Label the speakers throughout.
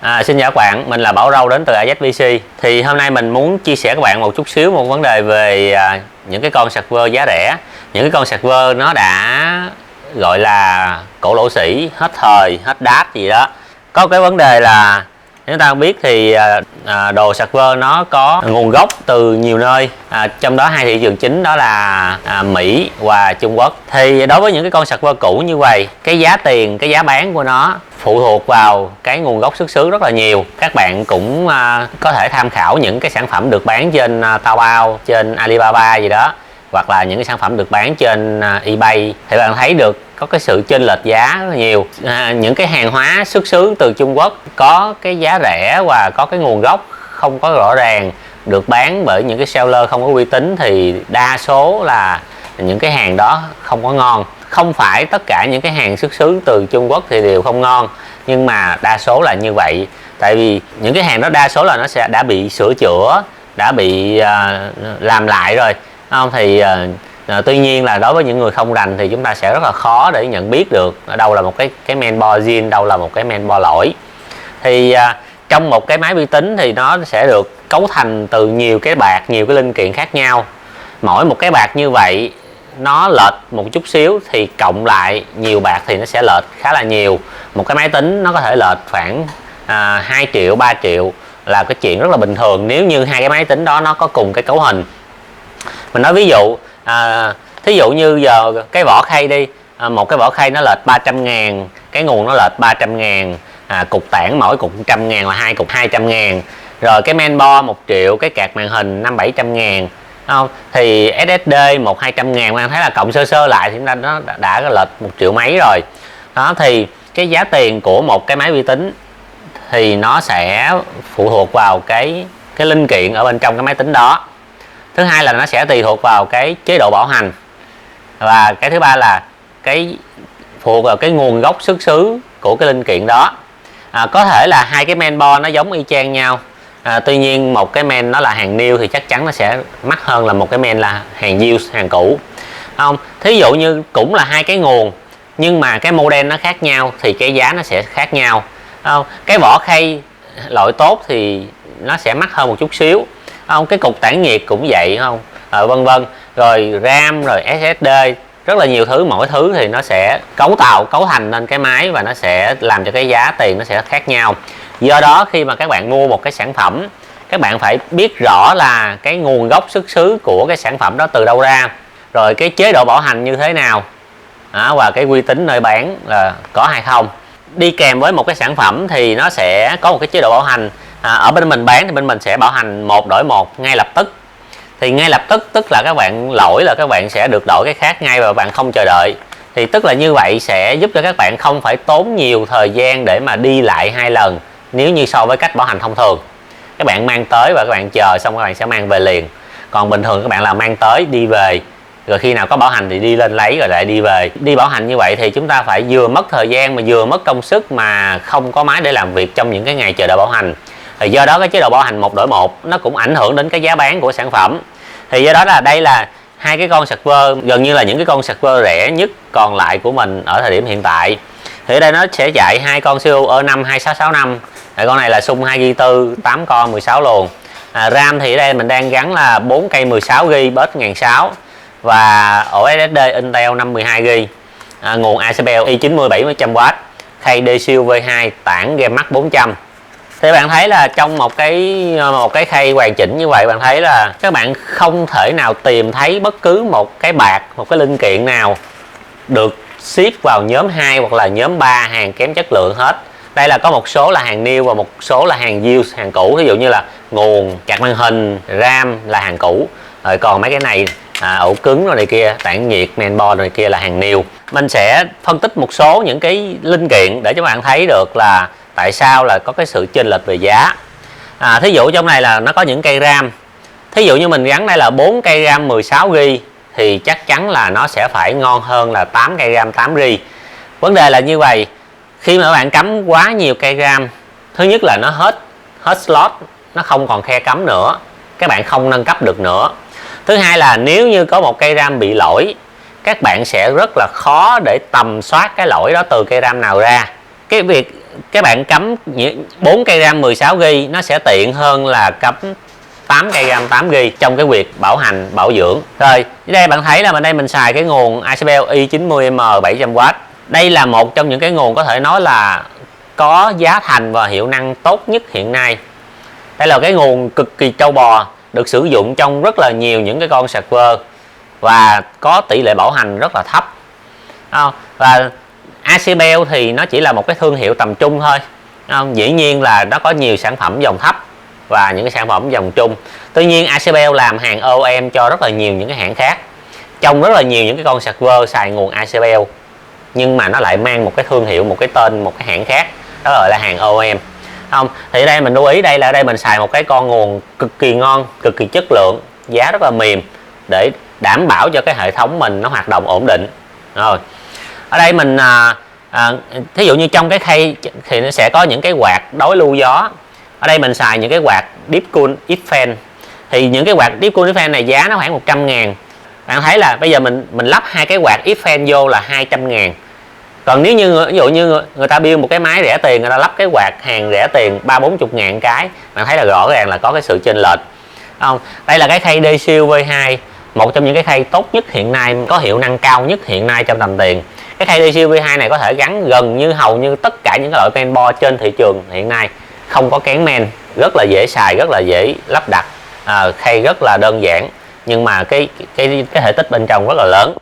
Speaker 1: Xin chào các bạn, mình là Bảo Râu đến từ AZVC. Thì hôm nay mình muốn chia sẻ các bạn một chút xíu một vấn đề về những cái con server giá rẻ. Những cái con server nó đã gọi là cổ lỗ sĩ, hết thời, hết đát gì đó. Có cái vấn đề là chúng ta biết thì đồ server nó có nguồn gốc từ nhiều nơi, trong đó hai thị trường chính đó là Mỹ và Trung Quốc. Thì đối với những cái con server cũ như vậy, cái giá tiền, cái giá bán của nó phụ thuộc vào cái nguồn gốc xuất xứ rất là nhiều. Các bạn cũng có thể tham khảo những cái sản phẩm được bán trên Taobao, trên Alibaba gì đó, hoặc là những cái sản phẩm được bán trên eBay, thì bạn thấy được có cái sự chênh lệch giá rất là nhiều. Những cái hàng hóa xuất xứ từ Trung Quốc có cái giá rẻ và có cái nguồn gốc không có rõ ràng, được bán bởi những cái seller không có uy tín, thì đa số là những cái hàng đó không có ngon. Không phải tất cả những cái hàng xuất xứ từ Trung Quốc thì đều không ngon, nhưng mà đa số là như vậy. Tại vì những cái hàng đó đa số là nó sẽ đã bị sửa chữa, đã bị làm lại rồi, không? Thì tuy nhiên là đối với những người không rành thì chúng ta sẽ rất là khó để nhận biết được ở đâu là một cái main board zin, đâu là một cái main board lỗi. Thì trong một cái máy vi tính thì nó sẽ được cấu thành từ nhiều cái bạc, nhiều cái linh kiện khác nhau. Mỗi một cái bạc như vậy nó lệch một chút xíu thì cộng lại nhiều bạc thì nó sẽ lệch khá là nhiều. Một cái máy tính nó có thể lệch khoảng 2 triệu, 3 triệu là cái chuyện rất là bình thường nếu như hai cái máy tính đó nó có cùng cái cấu hình. Mình nói ví dụ, thí dụ như giờ cái vỏ khay đi, một cái vỏ khay nó lệch 300 ngàn, cái nguồn nó lệch 300 ngàn, cục tản mỗi cục 100 ngàn là hai cục 200 ngàn, rồi cái main board 1 triệu, cái card màn hình 500-700 ngàn, không? Thì SSD 100-200 ngàn, bạn thấy là cộng sơ sơ lại thì nó đã lệch 1 triệu mấy rồi đó. Thì cái giá tiền của một cái máy vi tính thì nó sẽ phụ thuộc vào cái linh kiện ở bên trong cái máy tính đó. Thứ hai là nó sẽ tùy thuộc vào cái chế độ bảo hành, và cái thứ ba là cái phụ thuộc vào cái nguồn gốc xuất xứ của cái linh kiện đó. Có thể là hai cái main board nó giống y chang nhau, tuy nhiên một cái main nó là hàng new thì chắc chắn nó sẽ mắc hơn là một cái main là hàng used, hàng cũ, không? Thí dụ như cũng là hai cái nguồn nhưng mà cái model nó khác nhau thì cái giá nó sẽ khác nhau, không? Cái vỏ khay loại tốt thì nó sẽ mắc hơn một chút xíu, không? Cái cục tản nhiệt cũng vậy, không? Vân vân, rồi RAM, rồi SSD, rất là nhiều thứ, mỗi thứ thì nó sẽ cấu thành nên cái máy và nó sẽ làm cho cái giá tiền nó sẽ khác nhau. Do đó khi mà các bạn mua một cái sản phẩm, các bạn phải biết rõ là cái nguồn gốc xuất xứ của cái sản phẩm đó từ đâu ra, rồi cái chế độ bảo hành như thế nào, và cái uy tín nơi bán là có hay không. Đi kèm với một cái sản phẩm thì nó sẽ có một cái chế độ bảo hành. Ở bên mình bán thì bên mình sẽ bảo hành 1 đổi 1 ngay lập tức. Thì ngay lập tức tức là các bạn lỗi là các bạn sẽ được đổi cái khác ngay và bạn không chờ đợi. Thì tức là như vậy sẽ giúp cho các bạn không phải tốn nhiều thời gian để mà đi lại 2 lần nếu như so với cách bảo hành thông thường. Các bạn mang tới và các bạn chờ xong các bạn sẽ mang về liền. Còn bình thường các bạn là mang tới đi về, rồi khi nào có bảo hành thì đi lên lấy rồi lại đi về. Đi bảo hành như vậy thì chúng ta phải vừa mất thời gian mà vừa mất công sức mà không có máy để làm việc trong những cái ngày chờ đợi bảo hành. Thì do đó cái chế độ bảo hành 1 đổi 1 nó cũng ảnh hưởng đến cái giá bán của sản phẩm. Thì do đó là đây là hai cái con server gần như là những cái con server rẻ nhất còn lại của mình ở thời điểm hiện tại. Thì ở đây nó sẽ chạy hai con CPU E5 2665. Con này là Sung 2GB 8 core 16 luồng. RAM thì ở đây mình đang gắn là 4 cây 16GB bus 1600 và ổ SSD Intel 512GB, nguồn ACPL i90 700W, khay Desil V2, tản Game Max 400. Thì bạn thấy là trong một cái khay hoàn chỉnh như vậy, bạn thấy là các bạn không thể nào tìm thấy bất cứ một cái bạc, một cái linh kiện nào được ship vào nhóm 2 hoặc là nhóm 3 hàng kém chất lượng hết. Đây là có một số là hàng new và một số là hàng used, hàng cũ. Ví dụ như là nguồn, card màn hình, RAM là hàng cũ, rồi còn mấy cái này ổ cứng rồi này kia, tản nhiệt, mainboard rồi này kia là hàng new. Mình sẽ phân tích một số những cái linh kiện để cho bạn thấy được là tại sao là có cái sự chênh lệch về giá. Thí dụ trong này là nó có những cây RAM. Thí dụ như mình gắn đây là 4 cây RAM 16GB thì chắc chắn là nó sẽ phải ngon hơn là 8 cây RAM 8GB. Vấn đề là như vậy, khi mà các bạn cắm quá nhiều cây RAM, thứ nhất là nó hết slot, nó không còn khe cắm nữa, các bạn không nâng cấp được nữa. Thứ hai là nếu như có một cây RAM bị lỗi, các bạn sẽ rất là khó để tầm soát cái lỗi đó từ cây RAM nào ra. Cái việc các bạn cắm 4 cây RAM 16GB nó sẽ tiện hơn là cắm 8 cây RAM 8GB trong cái việc bảo hành bảo dưỡng. Rồi, ở đây bạn thấy là bên đây mình xài cái nguồn ACBL i90M 700W. Đây là một trong những cái nguồn có thể nói là có giá thành và hiệu năng tốt nhất hiện nay. Đây là cái nguồn cực kỳ trâu bò, được sử dụng trong rất là nhiều những cái con server và có tỷ lệ bảo hành rất là thấp. Và ACBL thì nó chỉ là một cái thương hiệu tầm trung thôi. Dĩ nhiên là nó có nhiều sản phẩm dòng thấp và những cái sản phẩm dòng trung. Tuy nhiên ACBL làm hàng OEM cho rất là nhiều những cái hãng khác. Trong rất là nhiều những cái con server xài nguồn ACBL, nhưng mà nó lại mang một cái thương hiệu, một cái tên, một cái hãng khác, đó gọi là hàng OEM. Thì ở đây mình lưu ý đây là ở đây mình xài một cái con nguồn cực kỳ ngon, cực kỳ chất lượng, giá rất là mềm để đảm bảo cho cái hệ thống mình nó hoạt động ổn định. Rồi ở đây mình thí dụ như trong cái khay thì nó sẽ có những cái quạt đối lưu gió. Ở đây mình xài những cái quạt Deepcool X-Fan. Thì những cái quạt Deepcool X-Fan này giá nó khoảng 100.000. Bạn thấy là bây giờ mình lắp hai cái quạt X-Fan vô là 200.000. Còn nếu như ví dụ như người ta build một cái máy rẻ tiền, người ta lắp cái quạt hàng rẻ tiền 30-40 ngàn cái, bạn thấy là rõ ràng là có cái sự chênh lệch. Đây là cái khay Desil V2, một trong những cái khay tốt nhất hiện nay, có hiệu năng cao nhất hiện nay trong tầm tiền. Cái khay Desil V2 này có thể gắn gần như hầu như tất cả những cái loại main board trên thị trường hiện nay, không có kén main, rất là dễ xài, rất là dễ lắp đặt. Khay rất là đơn giản nhưng mà cái thể tích bên trong rất là lớn.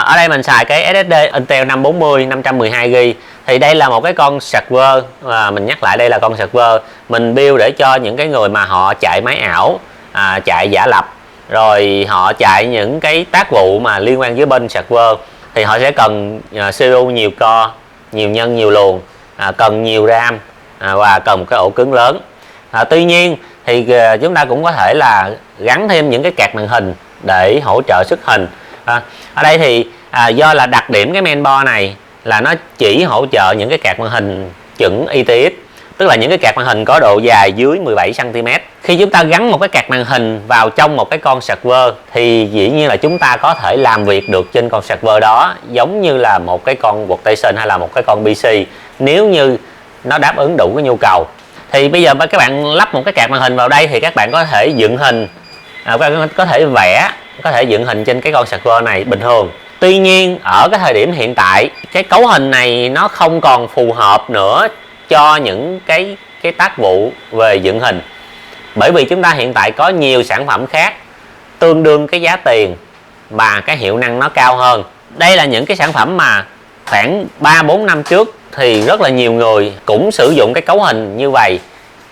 Speaker 1: Ở đây mình xài cái SSD Intel 540 512GB. Thì đây là một cái con server, mình nhắc lại đây là con server mình build để cho những cái người mà họ chạy máy ảo, chạy giả lập, rồi họ chạy những cái tác vụ mà liên quan với bên server, thì họ sẽ cần CPU nhiều core, nhiều nhân nhiều luồng, cần nhiều RAM, và cần một cái ổ cứng lớn. Tuy nhiên thì chúng ta cũng có thể là gắn thêm những cái card màn hình để hỗ trợ xuất hình. Ở đây thì do là đặc điểm cái mainboard này là nó chỉ hỗ trợ những cái card màn hình chuẩn ITX, tức là những cái card màn hình có độ dài dưới 17cm. Khi chúng ta gắn một cái card màn hình vào trong một cái con server thì dĩ nhiên là chúng ta có thể làm việc được trên con server đó giống như là một cái con workstation hay là một cái con PC, nếu như nó đáp ứng đủ cái nhu cầu. Thì bây giờ các bạn lắp một cái card màn hình vào đây thì các bạn có thể dựng hình, có thể vẽ, có thể dựng hình trên cái con server này bình thường. Tuy nhiên ở cái thời điểm hiện tại, cái cấu hình này nó không còn phù hợp nữa cho những cái tác vụ về dựng hình, bởi vì chúng ta hiện tại có nhiều sản phẩm khác tương đương cái giá tiền mà cái hiệu năng nó cao hơn. Đây là những cái sản phẩm mà khoảng 3-4 năm trước thì rất là nhiều người cũng sử dụng cái cấu hình như vậy,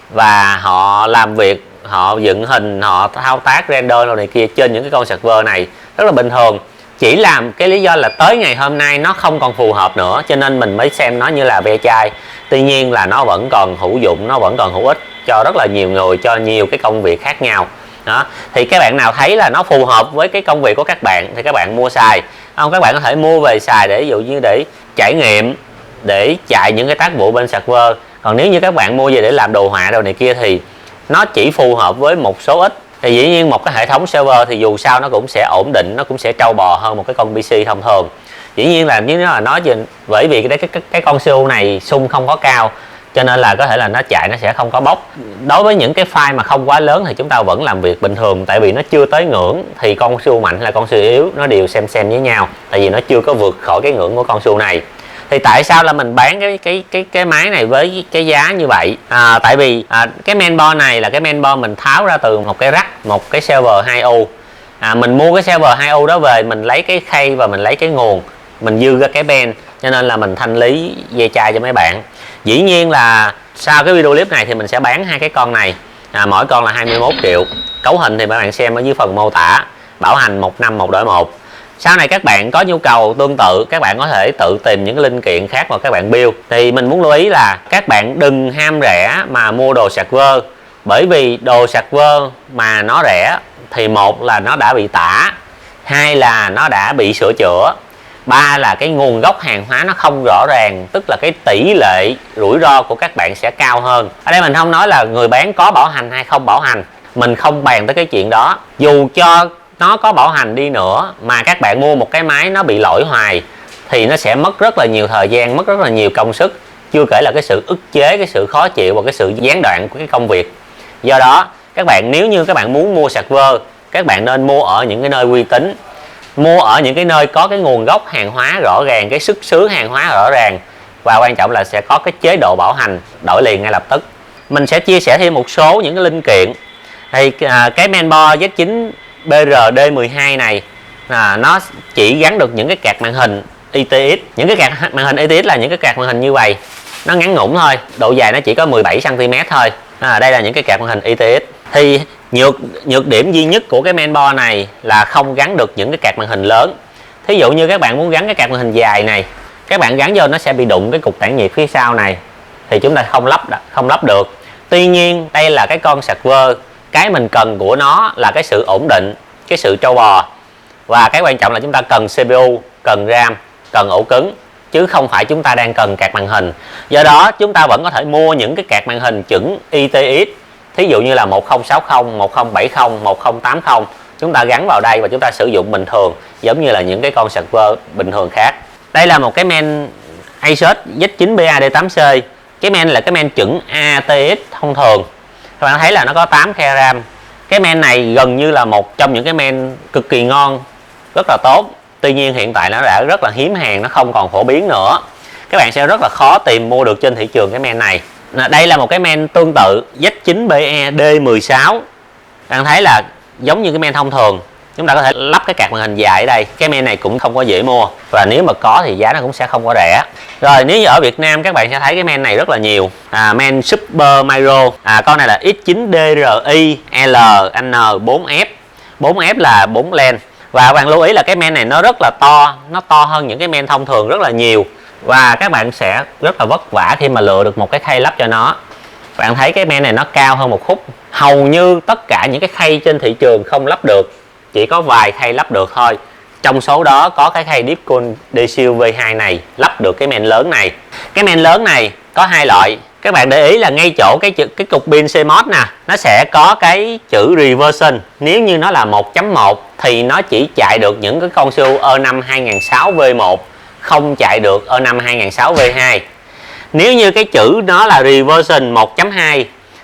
Speaker 1: và họ làm việc, họ dựng hình, họ thao tác render này kia trên những cái con server này rất là bình thường. Chỉ làm cái lý do là tới ngày hôm nay nó không còn phù hợp nữa, cho nên mình mới xem nó như là ve chai. Tuy nhiên là nó vẫn còn hữu dụng, nó vẫn còn hữu ích cho rất là nhiều người, cho nhiều cái công việc khác nhau. Đó, thì các bạn nào thấy là nó phù hợp với cái công việc của các bạn thì các bạn mua xài. Các bạn có thể mua về xài để ví dụ như để trải nghiệm, để chạy những cái tác vụ bên server. Còn nếu như các bạn mua về để làm đồ họa đồ này kia thì nó chỉ phù hợp với một số ít. Thì dĩ nhiên một cái hệ thống server thì dù sao nó cũng sẽ ổn định, nó cũng sẽ trâu bò hơn một cái con PC thông thường. Dĩ nhiên là nếu nó nói bởi vì cái con CPU này xung không có cao, cho nên là có thể là nó chạy nó sẽ không có bốc. Đối với những cái file mà không quá lớn thì chúng ta vẫn làm việc bình thường, tại vì nó chưa tới ngưỡng thì con CPU mạnh hay là con CPU yếu nó đều xem với nhau, tại vì nó chưa có vượt khỏi cái ngưỡng của con CPU này. Thì tại sao là mình bán cái máy này với cái giá như vậy? Tại vì cái mainboard này là cái mainboard mình tháo ra từ một cái rack, một cái server 2U. Mình mua cái server 2U đó về, mình lấy cái khay và mình lấy cái nguồn, mình dư ra cái ben, cho nên là mình thanh lý ve chai cho mấy bạn. Dĩ nhiên là sau cái video clip này thì mình sẽ bán hai cái con này, mỗi con là 21 triệu. Cấu hình thì các bạn xem ở dưới phần mô tả, bảo hành 1 năm 1 đổi 1. Sau này các bạn có nhu cầu tương tự, các bạn có thể tự tìm những cái linh kiện khác mà các bạn build. Thì mình muốn lưu ý là các bạn đừng ham rẻ mà mua đồ server, bởi vì đồ server mà nó rẻ thì một là nó đã bị tả, hai là nó đã bị sửa chữa, ba là cái nguồn gốc hàng hóa nó không rõ ràng, tức là cái tỷ lệ rủi ro của các bạn sẽ cao hơn. Ở đây mình không nói là người bán có bảo hành hay không bảo hành, mình không bàn tới cái chuyện đó. Dù cho nó có bảo hành đi nữa mà các bạn mua một cái máy nó bị lỗi hoài thì nó sẽ mất rất là nhiều thời gian, mất rất là nhiều công sức chưa kể là cái sự ức chế, cái sự khó chịu và cái sự gián đoạn của cái công việc. Do đó các bạn, nếu như các bạn muốn mua sạc vơ, các bạn nên mua ở những cái nơi uy tín, mua ở những cái nơi có cái nguồn gốc hàng hóa rõ ràng, cái xuất xứ hàng hóa rõ ràng, và quan trọng là sẽ có cái chế độ bảo hành đổi liền ngay lập tức. Mình sẽ chia sẻ thêm một số những cái linh kiện. Thì cái mainboard Z9 BRD12 này nó chỉ gắn được những cái card màn hình ITX. Những cái card màn hình ITX là những cái card màn hình như vậy, nó ngắn ngủn thôi, độ dài nó chỉ có 17 cm thôi. Đây là những cái card màn hình ITX. Thì nhược điểm duy nhất của cái mainboard này là không gắn được những cái card màn hình lớn. Thí dụ như các bạn muốn gắn cái card màn hình dài này, các bạn gắn vô nó sẽ bị đụng cái cục tản nhiệt phía sau này, thì chúng ta không lắp được. Tuy nhiên đây là cái con sạc vơ, cái mình cần của nó là cái sự ổn định, cái sự trâu bò, và cái quan trọng là chúng ta cần CPU, cần RAM, cần ổ cứng, chứ không phải chúng ta đang cần card màn hình. Do đó chúng ta vẫn có thể mua những cái card màn hình chuẩn ITX, thí dụ như là 1060, 1070, 1080, chúng ta gắn vào đây và chúng ta sử dụng bình thường giống như là những cái con sạc vơ bình thường khác. Đây là một cái main Asus Z9 BAD8C. Cái main là cái main chuẩn ATX thông thường. Các bạn thấy là nó có 8 khe RAM. Cái main này gần như là một trong những cái main cực kỳ ngon, rất là tốt. Tuy nhiên hiện tại nó đã rất là hiếm hàng, nó không còn phổ biến nữa. Các bạn sẽ rất là khó tìm mua được trên thị trường cái main này. Đây là một cái main tương tự Z9 BE-D16. Các bạn thấy là giống như cái main thông thường, chúng ta có thể lắp cái card màn hình dài ở đây. Cái main này cũng không có dễ mua, và nếu mà có thì giá nó cũng sẽ không có rẻ. Rồi nếu như ở Việt Nam các bạn sẽ thấy cái main này rất là nhiều. Main Super Micro, con này là X9DRI LN4F. 4F là 4 len. Và các bạn lưu ý là cái main này nó rất là to, nó to hơn những cái main thông thường rất là nhiều, và các bạn sẽ rất là vất vả khi mà lựa được một cái khay lắp cho nó. Bạn thấy cái main này nó cao hơn một khúc. Hầu như tất cả những cái khay trên thị trường không lắp được, chỉ có vài khay lắp được thôi. Trong số đó có cái khay Deepcool Desil V2 này lắp được cái main lớn này. Cái main lớn này có hai loại. Các bạn để ý là ngay chỗ cái cục pin CMOS nè, nó sẽ có cái chữ reversion. Nếu như nó là 1.1 thì nó chỉ chạy được những cái con CPU E5 2006 V1, không chạy được E5 2006 V2. Nếu như cái chữ nó là reversion 1.2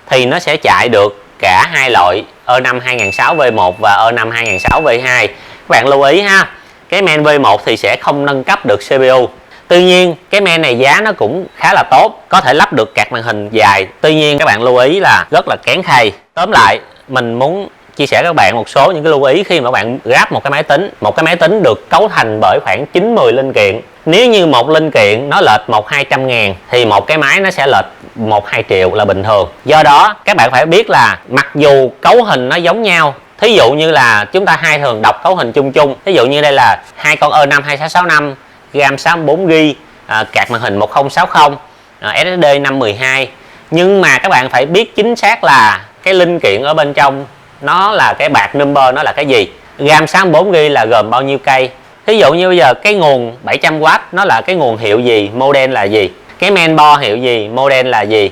Speaker 1: thì nó sẽ chạy được cả hai loại E5 2006 V1 và E5 2006 V2. Các bạn lưu ý ha, cái main V1 thì sẽ không nâng cấp được CPU. Tuy nhiên cái main này giá nó cũng khá là tốt, có thể lắp được card màn hình dài. Tuy nhiên các bạn lưu ý là rất là kén khay. Tóm lại, mình muốn chia sẻ các bạn một số những cái lưu ý khi mà các bạn ráp một cái máy tính. Một cái máy tính được cấu thành bởi khoảng 90 linh kiện. Nếu như một linh kiện nó lệch 100-200 ngàn thì một cái máy nó sẽ lệch 1-2 triệu là bình thường. Do đó các bạn phải biết là mặc dù cấu hình nó giống nhau, thí dụ như là chúng ta hay thường đọc cấu hình chung chung, thí dụ như đây là hai con E5 2665, RAM 64GB, card màn hình 1060, SSD 512. Nhưng mà các bạn phải biết chính xác là cái linh kiện ở bên trong nó là cái bạc number, nó là cái gì. RAM 64GB là gồm bao nhiêu cây. Thí dụ như bây giờ cái nguồn 700W nó là cái nguồn hiệu gì, model là gì, cái mainboard hiệu gì, model là gì,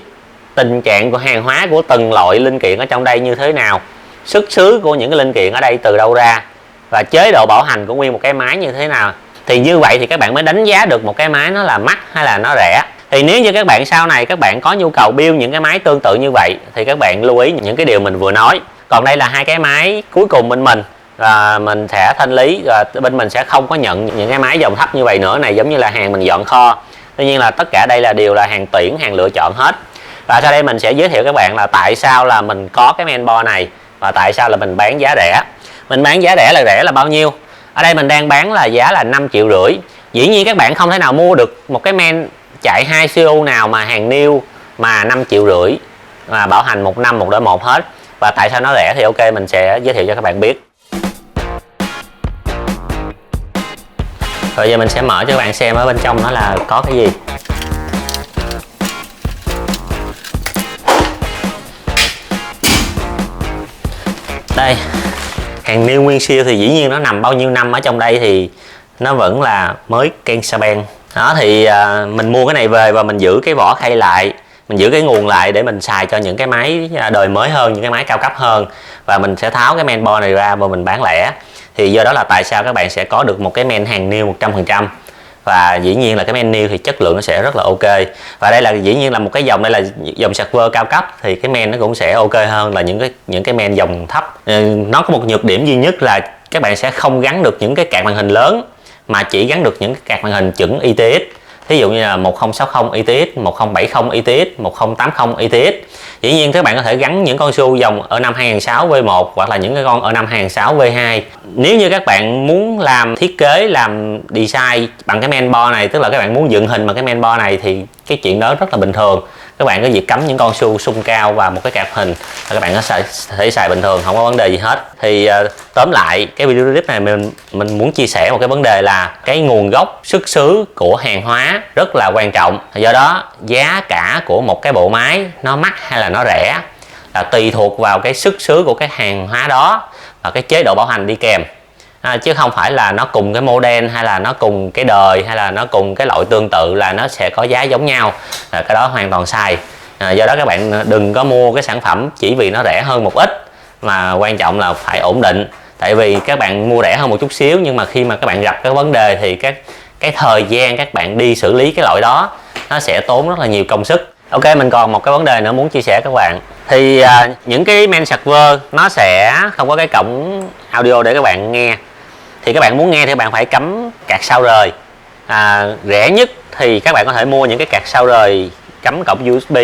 Speaker 1: tình trạng của hàng hóa của từng loại linh kiện ở trong đây như thế nào, xuất xứ của những cái linh kiện ở đây từ đâu ra, và chế độ bảo hành của nguyên một cái máy như thế nào. Thì như vậy thì các bạn mới đánh giá được một cái máy nó là mắc hay là nó rẻ. Thì nếu như các bạn sau này các bạn có nhu cầu build những cái máy tương tự như vậy thì các bạn lưu ý những cái điều mình vừa nói. Còn đây là hai cái máy cuối cùng bên mình, và mình sẽ thanh lý, và bên mình sẽ không có nhận những cái máy dòng thấp như vậy nữa. Này giống như là hàng mình dọn kho. Tuy nhiên là tất cả đây là đều là hàng tuyển, hàng lựa chọn hết. Và sau đây mình sẽ giới thiệu các bạn là tại sao là mình có cái mainboard này và tại sao là mình bán giá rẻ. Mình bán giá rẻ là bao nhiêu? Ở đây mình đang bán là giá là 5,5 triệu. Dĩ nhiên các bạn không thể nào mua được một cái main chạy 2 CPU nào mà hàng new mà 5,5 triệu mà bảo hành 1 năm 1 đổi 1 hết. Và tại sao nó rẻ thì ok, mình sẽ giới thiệu cho các bạn biết. Rồi giờ mình sẽ mở cho các bạn xem ở bên trong nó là có cái gì. Đây, hàng new nguyên siêu thì dĩ nhiên nó nằm bao nhiêu năm ở trong đây thì nó vẫn là mới Kensaben. Đó thì mình mua cái này về và mình giữ cái vỏ khay lại, mình giữ cái nguồn lại để mình xài cho những cái máy đời mới hơn, những cái máy cao cấp hơn. Và mình sẽ tháo cái mainboard này ra và mình bán lẻ. Thì do đó là tại sao các bạn sẽ có được một cái main hàng new 100%. và dĩ nhiên là cái main new thì chất lượng nó sẽ rất là ok. Và đây là dĩ nhiên là một cái dòng, đây là dòng server cao cấp thì cái main nó cũng sẽ ok hơn là những cái main dòng thấp. Nó có một nhược điểm duy nhất là các bạn sẽ không gắn được những cái card màn hình lớn, mà chỉ gắn được những cái card màn hình chuẩn ITX. Ví dụ như là 1060 ITX, 1070 ITX, 1080 ITX. Dĩ nhiên các bạn có thể gắn những con su dòng E5 2006 V1 hoặc là những cái con E5 2006 V2. Nếu như các bạn muốn làm thiết kế, làm design bằng cái main board này, tức là các bạn muốn dựng hình bằng cái main board này thì cái chuyện đó rất là bình thường. Các bạn có việc cắm những con su sung cao và một cái card hình là các bạn có thể xài bình thường, không có vấn đề gì hết. Thì tóm lại cái video clip này mình muốn chia sẻ một cái vấn đề là cái nguồn gốc xuất xứ của hàng hóa rất là quan trọng. Do đó giá cả của một cái bộ máy nó mắc hay là nó rẻ là tùy thuộc vào cái xuất xứ của cái hàng hóa đó và cái chế độ bảo hành đi kèm. Chứ không phải là nó cùng cái model hay là nó cùng cái đời hay là nó cùng cái loại tương tự là nó sẽ có giá giống nhau, cái đó hoàn toàn sai. Do đó các bạn đừng có mua cái sản phẩm chỉ vì nó rẻ hơn một ít, mà quan trọng là phải ổn định. Tại vì các bạn mua rẻ hơn một chút xíu nhưng mà khi mà các bạn gặp cái vấn đề thì cái thời gian các bạn đi xử lý cái loại đó nó sẽ tốn rất là nhiều công sức. Ok, mình còn một cái vấn đề nữa muốn chia sẻ các bạn. Thì những cái main server nó sẽ không có cái cổng audio để các bạn nghe. Thì các bạn muốn nghe thì các bạn phải cắm card sau rời. Rẻ nhất thì các bạn có thể mua những cái card sau rời cắm cổng USB.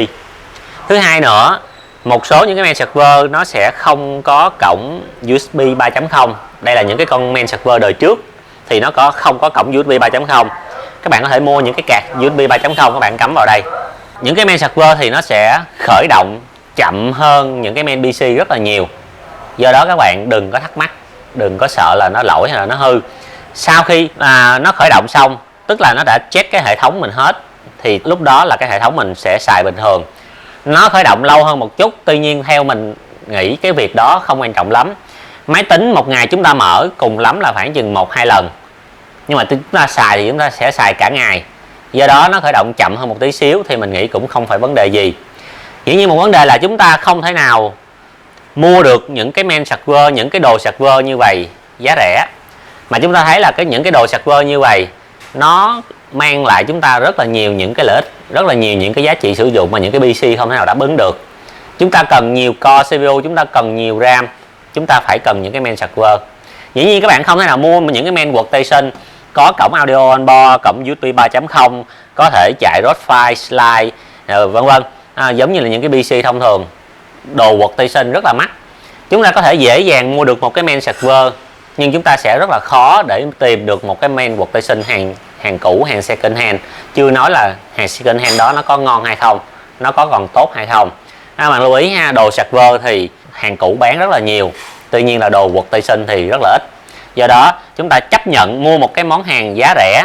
Speaker 1: Thứ hai nữa, một số những cái main server nó sẽ không có cổng USB 3.0. Đây là những cái con main server đời trước thì nó không có cổng USB 3.0. Các bạn có thể mua những cái card USB 3.0 các bạn cắm vào đây. Những cái main server thì nó sẽ khởi động chậm hơn những cái main PC rất là nhiều. Do đó các bạn đừng có thắc mắc, đừng có sợ là nó lỗi hay là nó hư. Sau khi nó khởi động xong, tức là nó đã check cái hệ thống mình hết, thì lúc đó là cái hệ thống mình sẽ xài bình thường. Nó khởi động lâu hơn một chút, tuy nhiên theo mình nghĩ cái việc đó không quan trọng lắm. Máy tính một ngày chúng ta mở cùng lắm là khoảng chừng 1-2 lần, nhưng mà chúng ta xài thì chúng ta sẽ xài cả ngày. Do đó nó khởi động chậm hơn một tí xíu thì mình nghĩ cũng không phải vấn đề gì. Dĩ nhiên một vấn đề là chúng ta không thể nào mua được những cái main server, những cái đồ server như vậy giá rẻ. Mà chúng ta thấy là những cái đồ server như vậy nó mang lại chúng ta rất là nhiều những cái lợi ích, rất là nhiều những cái giá trị sử dụng mà những cái PC không thể nào đáp ứng được. Chúng ta cần nhiều core CPU, chúng ta cần nhiều RAM, chúng ta phải cần những cái main server. Dĩ nhiên các bạn không thể nào mua những cái main workstation có cổng audio on board, cổng USB 3.0, có thể chạy ROS file, slide, vân vân, giống như là những cái PC thông thường. Đồ workstation rất là mắc. Chúng ta có thể dễ dàng mua được một cái main server, nhưng chúng ta sẽ rất là khó để tìm được một cái main workstation hàng cũ, hàng second hand. Chưa nói là hàng second hand đó nó có ngon hay không, nó có còn tốt hay không. Bạn lưu ý ha, đồ server thì hàng cũ bán rất là nhiều, tuy nhiên là đồ workstation thì rất là ít. Do đó chúng ta chấp nhận mua một cái món hàng giá rẻ,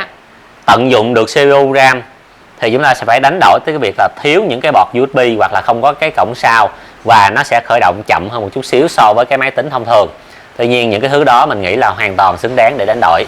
Speaker 1: tận dụng được CPU RAM, thì chúng ta sẽ phải đánh đổi tới cái việc là thiếu những cái port USB hoặc là không có cái cổng sau, và nó sẽ khởi động chậm hơn một chút xíu so với cái máy tính thông thường. Tuy nhiên những cái thứ đó mình nghĩ là hoàn toàn xứng đáng để đánh đổi.